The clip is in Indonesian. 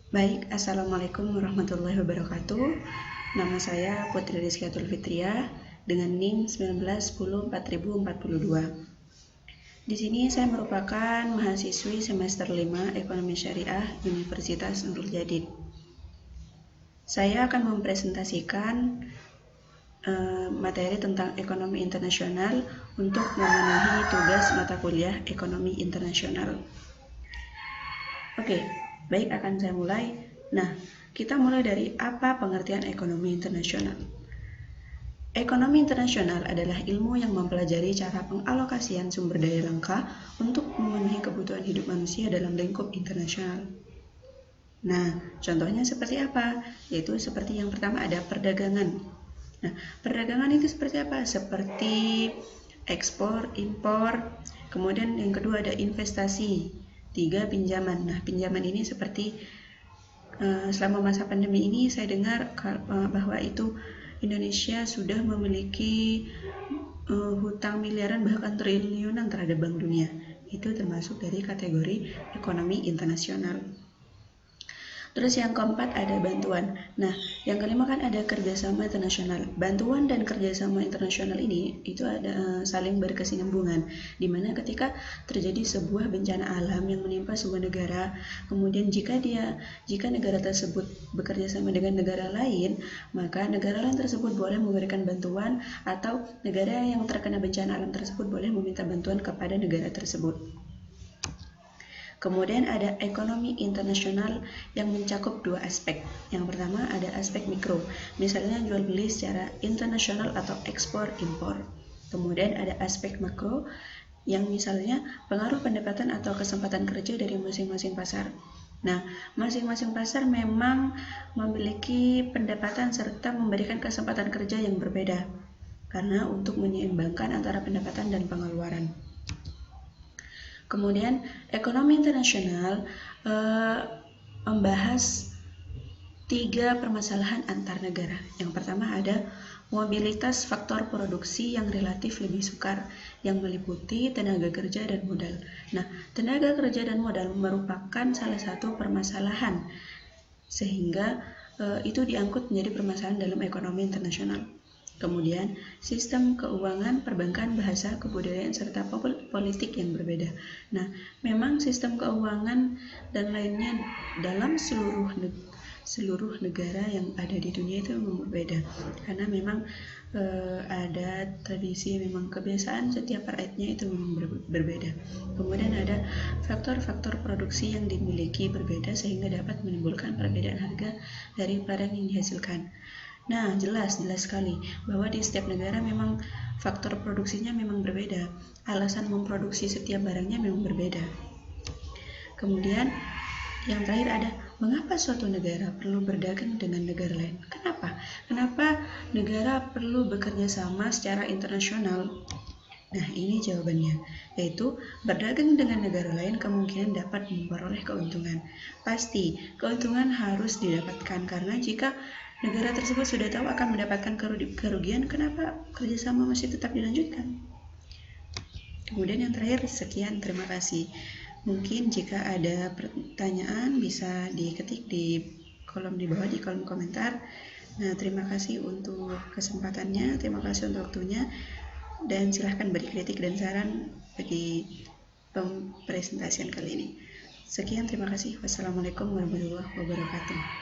Baik, Assalamualaikum warahmatullahi wabarakatuh. Nama saya Putri Rizkyatul Fitriah dengan NIM 19104042. Di sini saya merupakan mahasiswi semester 5 Ekonomi Syariah Universitas Nurul Jadid. Saya akan mempresentasikan materi tentang ekonomi internasional untuk memenuhi tugas mata kuliah ekonomi internasional. Oke, baik, akan saya mulai. Nah, kita mulai dari apa pengertian ekonomi internasional. Ekonomi internasional adalah ilmu yang mempelajari cara pengalokasian sumber daya langka untuk memenuhi kebutuhan hidup manusia dalam lingkup internasional. Nah, contohnya seperti apa? Yaitu seperti yang pertama ada perdagangan. Nah, perdagangan itu seperti apa? Seperti ekspor, impor, kemudian yang kedua ada investasi, 3 pinjaman. Nah, pinjaman ini seperti selama masa pandemi ini saya dengar bahwa itu Indonesia sudah memiliki hutang miliaran bahkan triliunan terhadap Bank Dunia. Itu termasuk dari kategori ekonomi internasional. Terus yang keempat ada bantuan. Nah, yang kelima kan ada kerjasama internasional. Bantuan dan kerjasama internasional ini itu ada saling berkesinambungan, dimana ketika terjadi sebuah bencana alam yang menimpa sebuah negara, kemudian jika negara tersebut bekerja sama dengan negara lain, maka negara lain tersebut boleh memberikan bantuan, atau negara yang terkena bencana alam tersebut boleh meminta bantuan kepada negara tersebut. Kemudian ada ekonomi internasional yang mencakup 2 aspek. Yang pertama ada aspek mikro, misalnya jual beli secara internasional atau ekspor impor. Kemudian ada aspek makro yang misalnya pengaruh pendapatan atau kesempatan kerja dari masing-masing pasar. Nah, masing-masing pasar memang memiliki pendapatan serta memberikan kesempatan kerja yang berbeda, karena untuk menyeimbangkan antara pendapatan dan pengeluaran. Kemudian ekonomi internasional membahas 3 permasalahan antar negara. Yang pertama ada mobilitas faktor produksi yang relatif lebih sukar, yang meliputi tenaga kerja dan modal. Nah, tenaga kerja dan modal merupakan salah satu permasalahan, sehingga itu diangkut menjadi permasalahan dalam ekonomi internasional. Kemudian, sistem keuangan, perbankan, bahasa, kebudayaan, serta politik yang berbeda. Nah, memang sistem keuangan dan lainnya dalam seluruh negara yang ada di dunia itu memang berbeda, karena memang ada tradisi, memang kebiasaan setiap rakyatnya itu memang berbeda. Kemudian ada faktor-faktor produksi yang dimiliki berbeda sehingga dapat menimbulkan perbedaan harga dari barang yang dihasilkan. Nah, jelas sekali bahwa di setiap negara memang faktor produksinya memang berbeda. Alasan memproduksi setiap barangnya memang berbeda. Kemudian yang terakhir ada mengapa suatu negara perlu berdagang dengan negara lain? Kenapa negara perlu bekerja sama secara internasional? Nah, ini jawabannya, yaitu berdagang dengan negara lain kemungkinan dapat memperoleh keuntungan. Pasti, keuntungan harus didapatkan, karena jika negara tersebut sudah tahu akan mendapatkan kerugian, kenapa kerjasama masih tetap dilanjutkan? Kemudian yang terakhir, sekian, terima kasih. Mungkin jika ada pertanyaan bisa diketik di kolom di bawah, di kolom komentar. Nah, terima kasih untuk kesempatannya, terima kasih untuk waktunya, dan silahkan beri kritik dan saran bagi presentasian kali ini. Sekian, terima kasih. Wassalamualaikum warahmatullahi wabarakatuh.